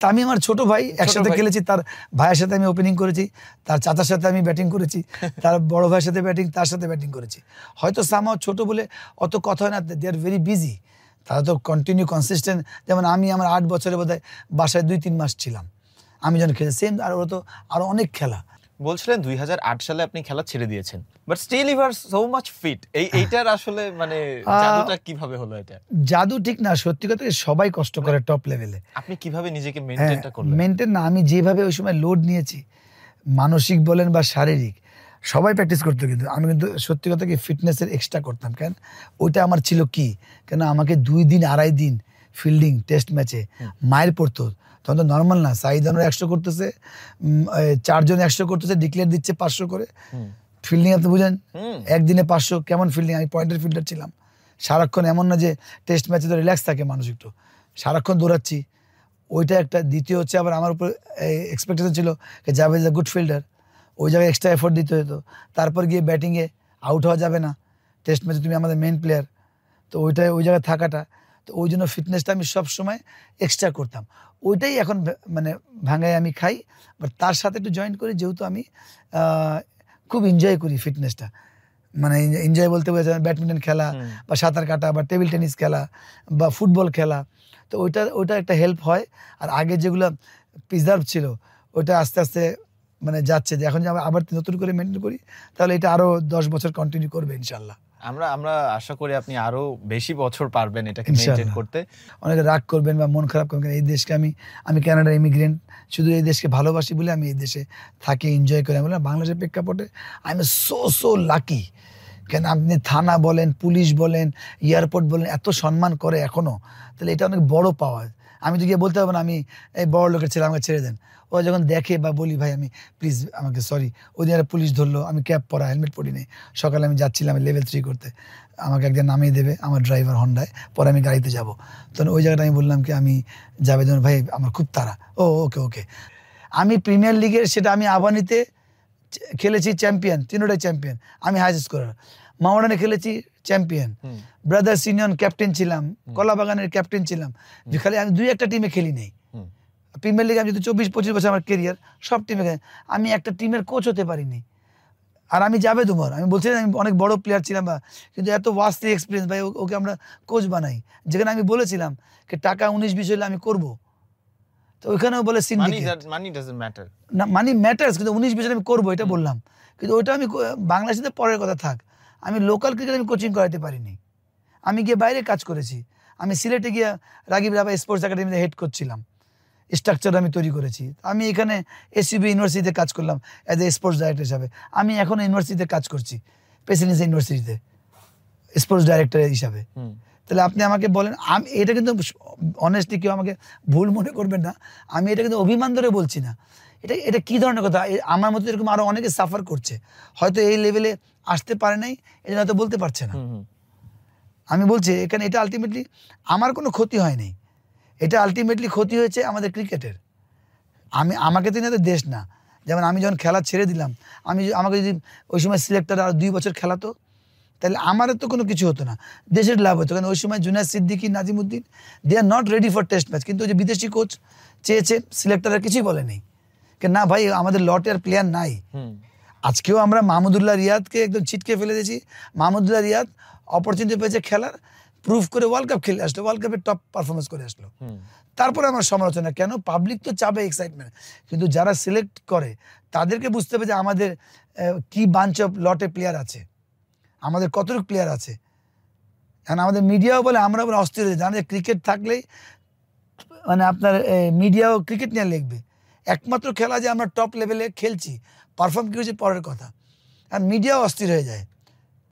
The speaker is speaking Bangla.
আমি আমার ছোট ভাই একসাথে খেলেছি, তার ভাইয়ের সাথে আমি ওপেনিং করেছি, তার চাচার সাথে আমি ব্যাটিং করেছি, তার বড় ভাইয়ের সাথে তার সাথে ব্যাটিং করেছি। হয়তো সামহাও ছোট বলে অত কথা হয় না, দে আর ভেরি বিজি, তারা তো কন্টিনিউ কনসিস্টেন্ট। যেমন আমি আমার 8 বছরে বোধহয় বাসায় 2-3 মাস ছিলাম আমি যখন খেলেছি, সেম। আর ওরা তো আরো অনেক খেলা। বলছিলেন 2008 সালে আপনি খেলা ছেড়ে দিয়েছেন, but still you are so much fit. এইটার আসলে মানে জাদুটা কিভাবে হলো? এটা জাদু ঠিক না, সত্যি কথা সবাই কষ্ট করে টপ লেভেলে। আপনি কিভাবে নিজেকে মেইনটেইনটা করলেন? মেইনটেইন না, আমি যেভাবে ওই সময় লোড নিয়েছি, মানসিক বলেন বা শারীরিক, সবাই প্র্যাকটিস করতো, কিন্তু আমি কিন্তু সত্যি কথা কি ফিটনেসের এক্সট্রা করতাম। কেন? ওইটা আমার ছিল কি, কেন আমাকে 2 দিন 2.5 দিন ফিল্ডিং টেস্ট ম্যাচে মায়ের পড়তো। তখন তো নর্মাল না, সাইদানো 100 করতেছে, 4 জন 100 করতেছে, ডিক্লেয়ার দিচ্ছে 500 করে ফিল্ডিং। আপনি বুঝেন একদিনে 500 কেমন ফিল্ডিং? আমি পয়েন্টের ফিল্ডার ছিলাম সারাক্ষণ। এমন না যে টেস্ট ম্যাচে তো রিল্যাক্স থাকে মানুষ, একটু সারাক্ষণ দৌড়াচ্ছি। ওইটা একটা। দ্বিতীয় হচ্ছে আবার আমার উপর এক্সপেকটেশন ছিল Javed is a good fielder, ওই জায়গায় এক্সট্রা এফোর্ট দিতে হতো। তারপর গিয়ে ব্যাটিংয়ে আউট হওয়া যাবে না, টেস্ট ম্যাচে তুমি আমাদের মেন প্লেয়ার, তো ওইটাই ওই জায়গায় থাকাটা। তো ওই জন্য ফিটনেসটা আমি সবসময় এক্সট্রা করতাম। ওইটাই এখন মানে ভাঙায় আমি খাই, বাট তার সাথে একটু জয়েন করি, যেহেতু আমি খুব এনজয় করি ফিটনেসটা। মানে এনজয় বলতে বোঝায় ব্যাডমিন্টন খেলা বা সাঁতার কাটা বা টেবিল টেনিস খেলা বা ফুটবল খেলা, তো ওইটা একটা হেল্প হয়। আর আগে যেগুলো প্রিজার্ভ ছিল ওইটা আস্তে আস্তে মানে যাচ্ছে, যে এখন যে আবার নতুন করে মেনটেন করি, তাহলে এটা আরো 10 বছর কন্টিনিউ করবে ইনশাল্লাহ। আমরা আশা করি আপনি আরো বেশি বছর পারবেন এটাকে মেইনটেইন করতে। অনেকে রাগ করবেন বা মন খারাপ করবেন, এই দেশকে আমি কানাডার ইমিগ্রেন্ট, শুধু এই দেশকে ভালোবাসি বলে আমি এই দেশে থাকি, এনজয় করি। আমি বললাম বাংলাদেশের প্রেক্ষাপটে আই এম সো লাকি। কেন আপনি থানা বলেন, পুলিশ বলেন, এয়ারপোর্ট বলেন, এত সম্মান করে এখনো, তাহলে এটা অনেক বড় পাওয়া। আমি তো গিয়ে বলতে পারবো না আমি এই বড় লোকের ছেলে, আমাকে ছেড়ে দেন। ও যখন দেখে বা বলি ভাই আমি প্লিজ আমাকে সরি, ওই দিন পুলিশ ধরলো, আমি ক্যাব পরা হেলমেট পরি নেই, সকালে আমি যাচ্ছিলাম লেভেল 3 করতে, আমাকে একদিন নামিয়ে দেবে আমার ড্রাইভার হন্ডায়, পরে আমি গাড়িতে যাব। তখন ওই জায়গাটা আমি বললাম কি আমি জাভেদ ভাই আমার খুব তাড়া। ওকে। আমি প্রিমিয়ার লিগের সেটা আমি আবানিতে খেলেছি, চ্যাম্পিয়ন, 3টাই চ্যাম্পিয়ন, আমি হাইস্ট স্কোরার। মাওয়াডানে খেলেছি, চ্যাম্পিয়ন। ব্রাদার্স ইউনিয়ন ক্যাপ্টেন ছিলাম, কলাবাগানের ক্যাপ্টেন ছিলাম। যে খালি আমি 2-1টা টিমে খেলি নেই। প্রিমিয়ার লিগে আমি যদি 24-25 বছর আমার কেরিয়ার, সব টিমে আমি একটা টিমের কোচ হতে পারিনি। আর আমি জাভেদ উমর, আমি বলছি আমি অনেক বড় প্লেয়ার ছিলাম বা, কিন্তু এত ওয়াস্টলি এক্সপিরিয়েন্স ভাই, ওকে আমরা কোচ বানাই, যেখানে আমি বলেছিলাম যে টাকা 19-20 হলে আমি করবো, তো ওইখানেও বলে মানি ম্যাটার্স, কিন্তু 19-20 আমি করবো এটা বললাম। কিন্তু ওইটা আমি বাংলাদেশে পরের কথা থাক, আমি লোকাল ক্রিকেট আমি কোচিং করাতে পারিনি। আমি গিয়ে বাইরে কাজ করেছি, আমি সিলেটে গিয়ে রাগিব রাভা স্পোর্টস একাডেমিতে হেড করছিলাম, স্ট্রাকচার আমি তৈরি করেছি। আমি এখানে এসইবি ইউনিভার্সিটিতে কাজ করলাম অ্যাজ এ স্পোর্টস ডাইরেক্টর হিসাবে। আমি এখন ইউনিভার্সিটিতে কাজ করছি, প্রেসিডেন্সি ইউনিভার্সিটিতে স্পোর্টস ডাইরেক্টর হিসাবে। তাহলে আপনি আমাকে বলেন, আমি এটা কিন্তু অনেস্টলি কেউ আমাকে ভুল মনে করবেন না, আমি এটা কিন্তু অভিমান ধরে বলছি না। এটা কী ধরনের কথা? আমার মতো এরকম আরও অনেকে সাফার করছে, হয়তো এই লেভেলে আসতে পারে নাই, এটা হয়তো বলতে পারছে না। আমি বলছি এখানে এটা আলটিমেটলি আমার কোনো ক্ষতি হয়নি, এটা আলটিমেটলি ক্ষতি হয়েছে আমাদের ক্রিকেটের। আমাকে তো না দেশ না। যেমন আমি যখন খেলা ছেড়ে দিলাম, আমাকে যদি ওই সময় সিলেক্টর আর 2 বছর খেলাতো, তাহলে আমারও তো কোনো কিছু হতো না, দেশের লাভ হতো। কারণ ওই সময় Junaid Siddiqui, Nazimuddin, they are not ready for test match. কিন্তু ওই যে বিদেশি কোচ চেয়েছে, সিলেক্টররা কিছুই বলেনি, কেন না ভাই আমাদের লটে আর প্লেয়ার নাই। আজকেও আমরা মাহমুদুল্লাহ রিয়াদকে একদম ছিটকে ফেলে দিয়েছি। মাহমুদুল্লাহ রিয়াদ অপরচুনিটি পেয়েছে খেলার, প্রুফ করে ওয়ার্ল্ড কাপ খেলে আসলো, ওয়ার্ল্ড কাপে টপ পারফরমেন্স করে আসলো। তারপরে আমার সমালোচনা কেন? পাবলিক তো চাবে এক্সাইটমেন্ট, কিন্তু যারা সিলেক্ট করে তাদেরকে বুঝতে হবে যে আমাদের কি বাঞ্চ অফ লটে প্লেয়ার আছে, আমাদের কতটুকু প্লেয়ার আছে। এখন আমাদের মিডিয়াও বলে, আমরা বলে অস্থির হয়ে জানি যে ক্রিকেট থাকলেই মানে আপনার মিডিয়াও ক্রিকেট নিয়ে লিখবে। একমাত্র খেলা যে আমরা টপ লেভেলে খেলছি, পারফর্ম কী হয়েছে পরের কথা, আর মিডিয়াও অস্থির হয়ে যায়।